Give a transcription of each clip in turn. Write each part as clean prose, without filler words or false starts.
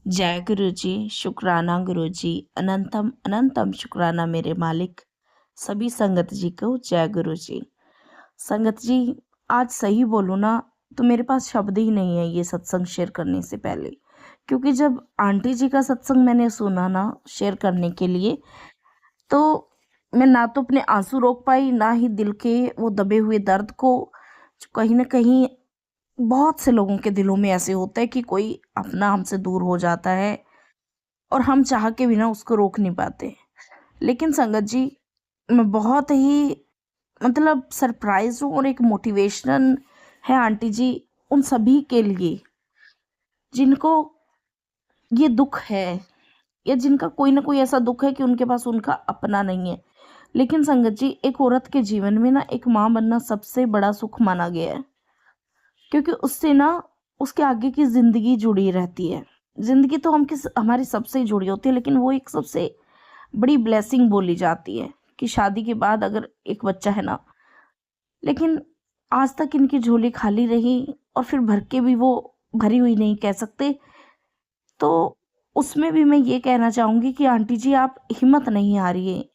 जय गुरु जी, शुक्राना गुरु जी, अनंतम अनंतम शुक्राना मेरे मालिक। सभी संगत जी को जय गुरु जी। संगत जी, आज सही बोलूँ ना तो मेरे पास शब्द ही नहीं है ये सत्संग शेयर करने से पहले, क्योंकि जब आंटी जी का सत्संग मैंने सुना ना शेयर करने के लिए, तो मैं ना तो अपने आंसू रोक पाई, ना ही दिल के वो दबे हुए दर्द को। कहीं ना कहीं बहुत से लोगों के दिलों में ऐसे होता है कि कोई अपना हमसे दूर हो जाता है और हम चाह के बिना उसको रोक नहीं पाते। लेकिन संगत जी, मैं बहुत ही मतलब सरप्राइज हूँ, और एक मोटिवेशन है आंटी जी उन सभी के लिए जिनको ये दुख है, या जिनका कोई ना कोई ऐसा दुख है कि उनके पास उनका अपना नहीं है। लेकिन संगत जी, एक औरत के जीवन में ना एक माँ बनना सबसे बड़ा सुख माना गया है, क्योंकि उससे ना उसके आगे की जिंदगी जुड़ी रहती है। जिंदगी तो हमारी सबसे ही जुड़ी होती है, लेकिन वो एक सबसे बड़ी ब्लेसिंग बोली जाती है कि शादी के बाद अगर एक बच्चा है ना। लेकिन आज तक इनकी झोली खाली रही, और फिर भर के भी वो भरी हुई नहीं कह सकते। तो उसमें भी मैं ये कहना चाहूंगी कि आंटी जी, आप हिम्मत नहीं आ रही है।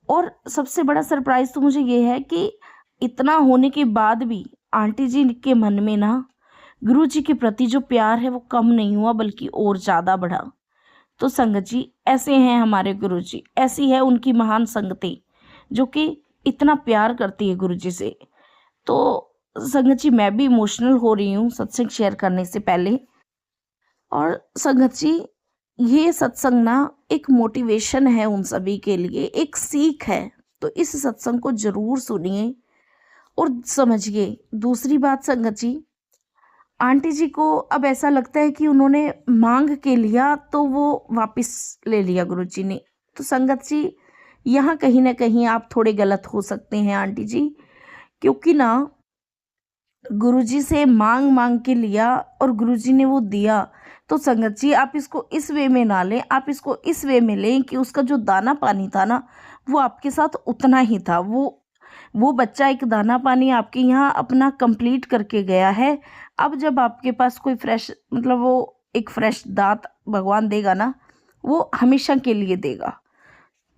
और सबसे बड़ा सरप्राइज तो मुझे ये है कि इतना होने के बाद भी आंटी जी के मन में ना गुरु जी के प्रति जो प्यार है वो कम नहीं हुआ, बल्कि और ज्यादा बढ़ा। तो संगत जी, ऐसे हैं हमारे गुरु जी, ऐसी है उनकी महान संगति जो कि इतना प्यार करती है गुरु जी से। तो संगत जी, मैं भी इमोशनल हो रही हूँ सत्संग शेयर करने से पहले। और संगत जी, ये सत्संग ना एक मोटिवेशन है उन सभी के लिए, एक सीख है। तो इस सत्संग को जरूर सुनिए और समझिए। दूसरी बात संगत जी, आंटी जी को अब ऐसा लगता है कि उन्होंने मांग के लिया तो वो वापस ले लिया गुरु जी ने। तो संगत जी, यहाँ कहीं ना कहीं आप थोड़े गलत हो सकते हैं आंटी जी, क्योंकि ना गुरुजी से मांग मांग के लिया और गुरुजी ने वो दिया। तो संगत जी, आप इसको इस वे में ना लें, आप इसको इस वे में लें कि उसका जो दाना पानी था ना, वो आपके साथ उतना ही था। वो बच्चा एक दाना पानी आपके यहाँ अपना कंप्लीट करके गया है। अब जब आपके पास कोई फ्रेश, मतलब वो एक फ्रेश दांत भगवान देगा ना, वो हमेशा के लिए देगा।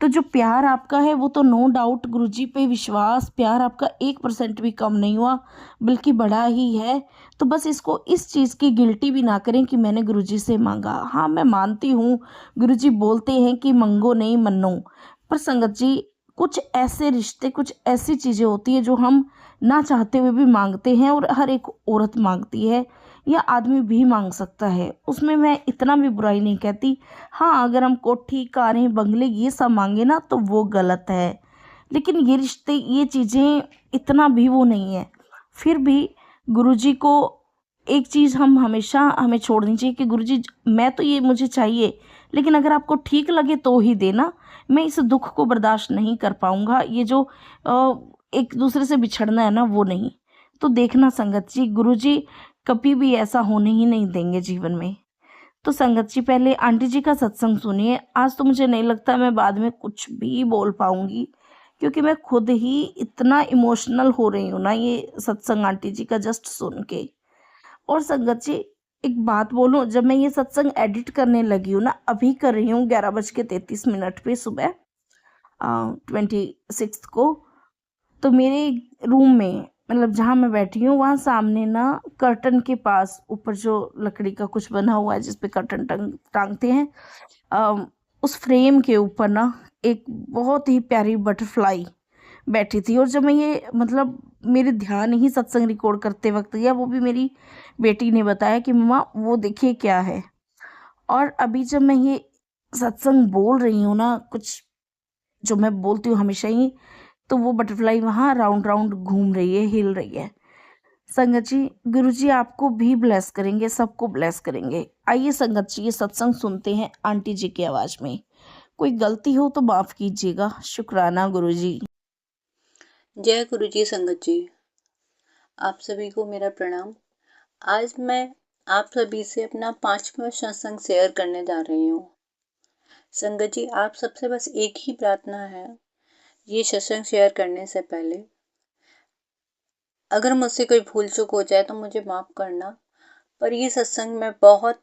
तो जो प्यार आपका है वो तो नो डाउट, गुरुजी पे विश्वास, प्यार आपका 1% भी कम नहीं हुआ, बल्कि बढ़ा ही है। तो बस इसको इस चीज़ की गिल्टी भी ना करें कि मैंने गुरुजी से मांगा। हाँ, मैं मानती हूँ गुरुजी बोलते हैं कि मंगो नहीं मन्नो। पर संगत जी, कुछ ऐसे रिश्ते, कुछ ऐसी चीज़ें होती है जो हम ना चाहते हुए भी मांगते हैं, और हर एक औरत मांगती है, या आदमी भी मांग सकता है। उसमें मैं इतना भी बुराई नहीं कहती। हाँ, अगर हम कोठी कारें बंगले ये सब मांगे ना तो वो गलत है। लेकिन ये रिश्ते, ये चीज़ें इतना भी वो नहीं है। फिर भी गुरुजी को एक चीज़ हम हमेशा हमें छोड़नी चाहिए कि गुरुजी, मैं तो ये मुझे चाहिए, लेकिन अगर आपको ठीक लगे तो ही देना। मैं इस दुख को बर्दाश्त नहीं कर पाऊंगा, ये जो एक दूसरे से बिछड़ना है ना, वो नहीं। तो देखना संगत जी, गुरुजी कभी भी ऐसा होने ही नहीं देंगे जीवन में। तो संगत जी, पहले आंटी जी का सत्संग सुनिए। आज तो मुझे नहीं लगता मैं बाद में कुछ भी बोल पाऊंगी, क्योंकि मैं खुद ही इतना इमोशनल हो रही हूँ ना ये सत्संग आंटी जी का जस्ट सुन के। और संगत जी, एक बात बोलूं, जब मैं ये सत्संग एडिट करने लगी हूँ ना, अभी कर रही हूँ 11:33 पे सुबह, 26 को। तो मेरे रूम में, मतलब जहाँ मैं बैठी हूँ वहाँ सामने ना कर्टन के पास ऊपर जो लकड़ी का कुछ बना हुआ है जिसपे कर्टन टांगते हैं, अम, उस फ्रेम के ऊपर ना एक बहुत ही प्यारी बटरफ्लाई बैठी थी। और जब मैं ये, मतलब मेरे ध्यान ही सत्संग रिकॉर्ड करते वक्त गया, वो भी मेरी बेटी ने बताया कि मम्मा वो देखिए क्या है। और अभी जब मैं ये सत्संग बोल रही हूँ ना, कुछ जो मैं बोलती हूँ हमेशा ही, तो वो बटरफ्लाई वहाँ राउंड राउंड घूम रही है, हिल रही है। संगत जी, गुरु जी आपको भी ब्लेस करेंगे, सबको ब्लेस करेंगे। आइए संगत जी, ये सत्संग सुनते हैं आंटी जी की आवाज में। कोई गलती हो तो माफ कीजिएगा। शुक्राना गुरु जी। जय गुरु जी। संगत जी, आप सभी को मेरा प्रणाम। आज मैं आप सभी से अपना 5वां सत्संग शेयर करने जा रही हूँ। संगत जी, आप सबसे बस एक ही प्रार्थना है ये सत्संग शेयर करने से पहले, अगर मुझसे कोई भूल चूक हो जाए तो मुझे माफ करना। पर ये सत्संग मैं बहुत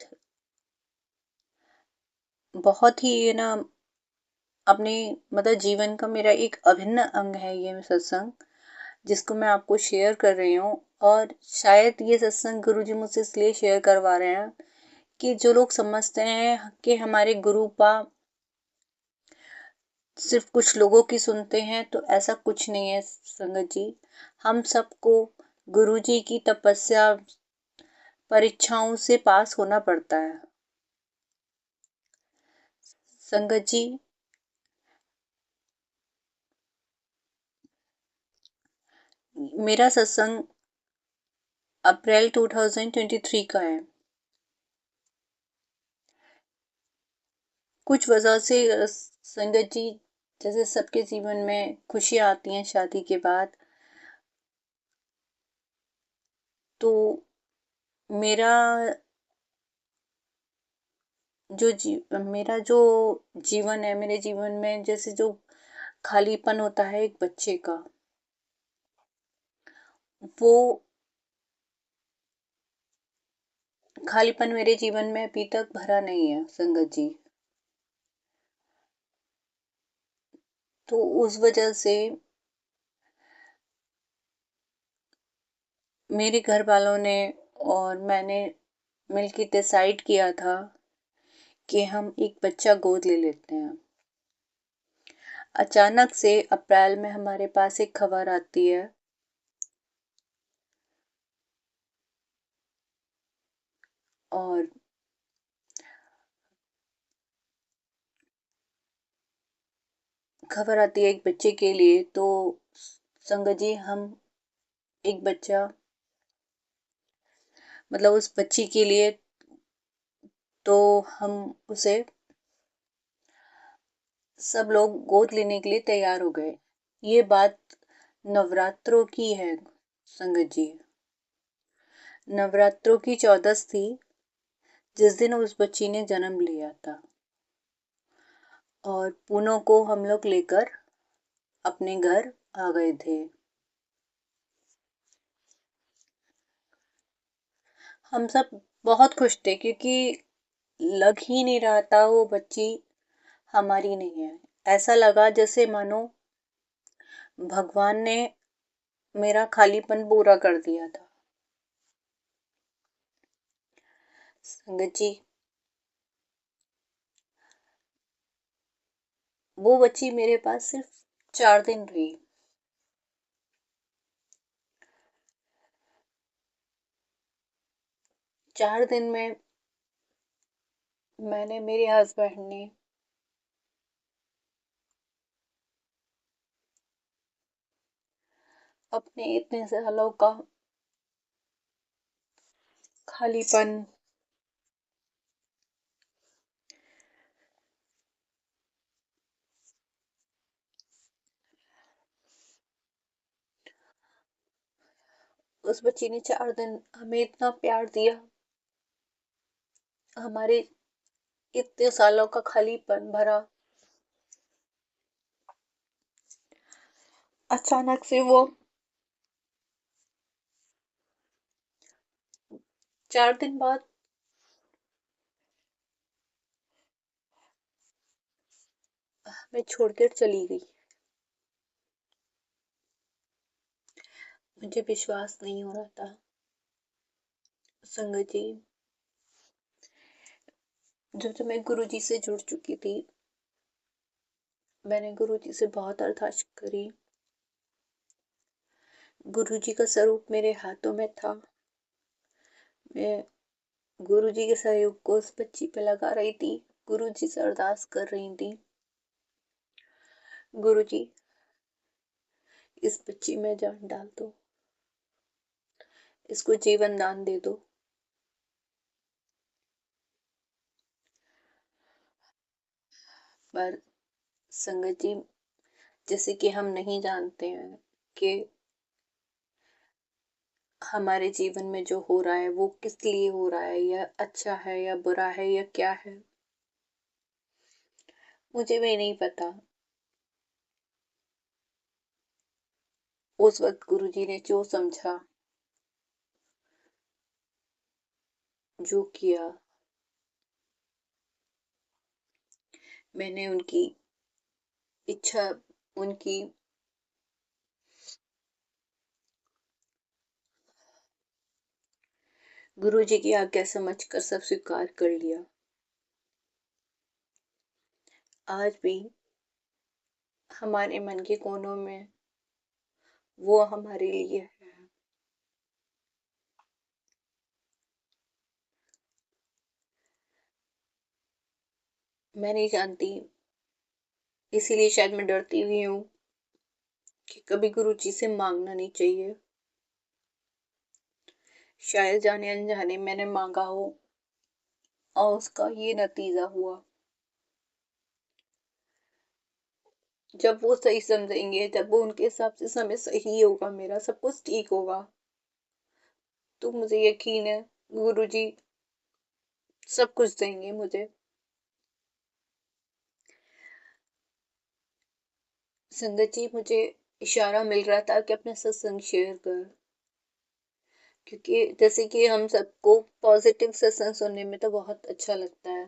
बहुत ही ये ना अपने मतलब जीवन का मेरा एक अभिन्न अंग है ये सत्संग, जिसको मैं आपको शेयर कर रही हूँ। और शायद ये सत्संग गुरुजी मुझसे इसलिए शेयर करवा रहे हैं कि जो लोग समझते हैं कि हमारे गुरु पा सिर्फ कुछ लोगों की सुनते हैं, तो ऐसा कुछ नहीं है संगत जी। हम सबको गुरुजी की तपस्या परीक्षाओं से पास होना पड़ता है संगत जी। मेरा सत्संग अप्रैल 2023 का है। कुछ वजह से संगत जी, जैसे सबके जीवन में खुशियाँ आती हैं शादी के बाद, तो मेरा मेरा जो जीवन है, मेरे जीवन में जैसे जो खालीपन होता है एक बच्चे का, वो खालीपन मेरे जीवन में अभी तक भरा नहीं है संगत जी। तो उस वजह से मेरे घर वालों ने और मैंने मिलके डिसाइड किया था कि हम एक बच्चा गोद ले लेते हैं। अचानक से अप्रैल में हमारे पास एक खबर आती है, और खबर आती है एक बच्चे के लिए। तो संगत जी, हम एक बच्चा मतलब उस बच्ची के लिए, तो हम उसे सब लोग गोद लेने के लिए तैयार हो गए। ये बात नवरात्रों की है संगत जी। नवरात्रों की चौदस थी जिस दिन उस बच्ची ने जन्म लिया था, और पूनों को हम लोग लेकर अपने घर आ गए थे। हम सब बहुत खुश थे क्योंकि लग ही नहीं रहा था वो बच्ची हमारी नहीं है। ऐसा लगा जैसे मानो भगवान ने मेरा खालीपन पूरा कर दिया था संगत जी। वो बच्ची मेरे पास सिर्फ 4 दिन रही। 4 दिन में मेरे हस्बैंड ने अपने इतने सालों का खालीपन, उस बच्ची ने 4 दिन हमें इतना प्यार दिया, हमारे इतने सालों का खालीपन भरा। अचानक से वो 4 दिन बाद हमें छोड़कर चली गई। मुझे विश्वास नहीं हो रहा था संगत जी। जब से मैं गुरुजी से जुड़ चुकी थी, मैंने गुरुजी से बहुत अरदास करी। गुरुजी का स्वरूप मेरे हाथों में था। मैं गुरुजी के सहयोग को उस बच्ची पे लगा रही थी, गुरुजी से अरदास कर रही थी, गुरुजी इस बच्ची में जान डाल दो, इसको जीवन दान दे दो। पर संगत जी, जैसे कि हम नहीं जानते हैं कि हमारे जीवन में जो हो रहा है वो किस लिए हो रहा है, या अच्छा है या बुरा है या क्या है, मुझे भी नहीं पता। उस वक्त गुरुजी ने जो समझा, जो किया, मैंने उनकी इच्छा, उनकी गुरुजी की आज्ञा समझकर सब स्वीकार कर लिया। आज भी हमारे मन के कोनों में वो हमारे लिए है। मैं नहीं जानती, इसीलिए शायद मैं डरती भी हूँ कि कभी गुरुजी से मांगना नहीं चाहिए। शायद जाने अनजाने मैंने मांगा हो और उसका ये नतीजा हुआ। जब वो सही समझेंगे, जब वो उनके हिसाब से समय सही होगा, मेरा सब कुछ ठीक होगा, तो मुझे यकीन है गुरुजी सब कुछ देंगे मुझे। संगत जी, मुझे इशारा मिल रहा था कि अपना सत्संग शेयर कर, क्योंकि जैसे कि हम सबको पॉजिटिव सत्संग सुनने में तो बहुत अच्छा लगता है,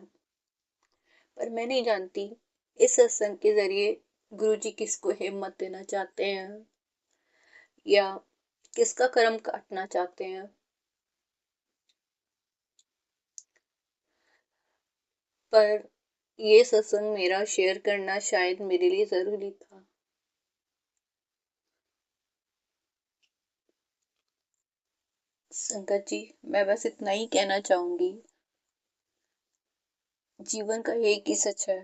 पर मैं नहीं जानती इस सत्संग के जरिए गुरुजी किसको हिम्मत देना चाहते हैं या किसका कर्म काटना चाहते हैं। पर ये सत्संग मेरा शेयर करना शायद मेरे लिए जरूरी था। संगत जी, मैं बस इतना ही कहना चाहूंगी, जीवन का एक ही सच है,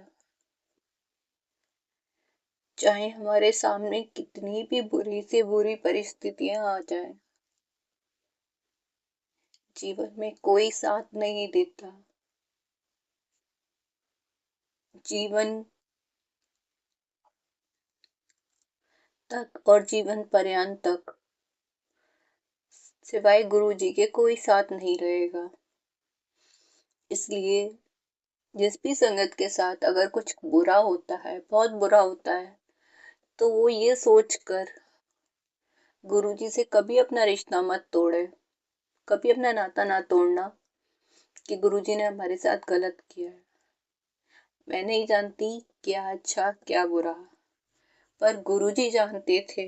चाहे हमारे सामने कितनी भी बुरी से बुरी परिस्थितियां आ जाए, जीवन में कोई साथ नहीं देता। जीवन तक और जीवन पर्यंत तक सिवाय गुरुजी के कोई साथ नहीं रहेगा। इसलिए जिस भी संगत के साथ अगर कुछ बुरा होता है, बहुत बुरा होता है, तो वो ये सोचकर गुरुजी से कभी अपना रिश्ता मत तोड़े, कभी अपना नाता ना तोड़ना कि गुरुजी ने हमारे साथ गलत किया है। मैं नहीं जानती क्या अच्छा क्या बुरा, पर गुरुजी जानते थे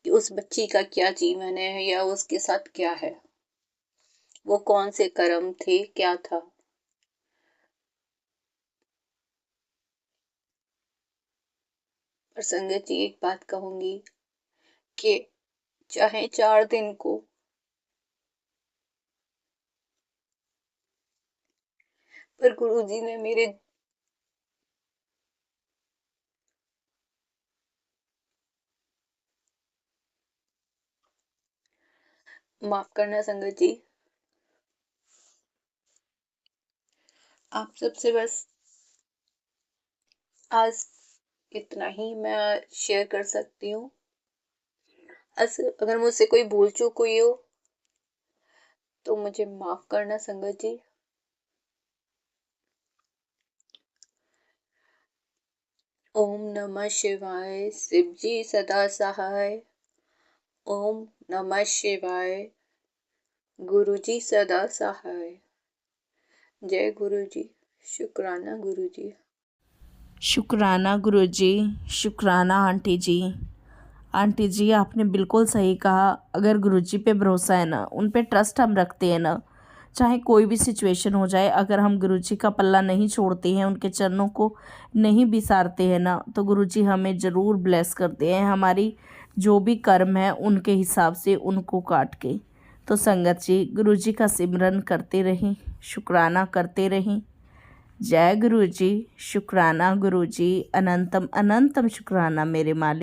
कि उस बच्ची का क्या जीवन है या उसके साथ क्या है, वो कौन से कर्म थे, क्या था। पर संगत जी, एक बात कहूंगी कि चाहे 4 दिन को, पर गुरुजी ने मेरे माफ करना संगत जी, आप सबसे बस आज इतना ही मैं शेयर कर सकती हूँ। अगर मुझसे कोई भूल चूक हुई हो तो मुझे माफ करना संगत जी। ओम नमः शिवाय। शिव जी सदा सहाय। ओम नमः शिवाय। गुरु जी सदा सहाय। जय गुरु जी। शुक्राना गुरु जी। शुक्राना गुरुजी, शुक्राना आंटी जी। आंटी जी, आपने बिल्कुल सही कहा। अगर गुरुजी पे भरोसा है ना, उन पे ट्रस्ट हम रखते हैं ना, चाहे कोई भी सिचुएशन हो जाए, अगर हम गुरुजी का पल्ला नहीं छोड़ते हैं, उनके चरणों को नहीं बिसारते हैं ना, तो गुरुजी हमें ज़रूर ब्लेस करते हैं, हमारी जो भी कर्म है उनके हिसाब से उनको काट के। तो संगत जी, गुरुजी का सिमरन करते रहें, शुक्राना करते रहें। जय गुरु जी। शुक्राना गुरु जी। अनंतम अनंतम शुक्राना मेरे मालिक।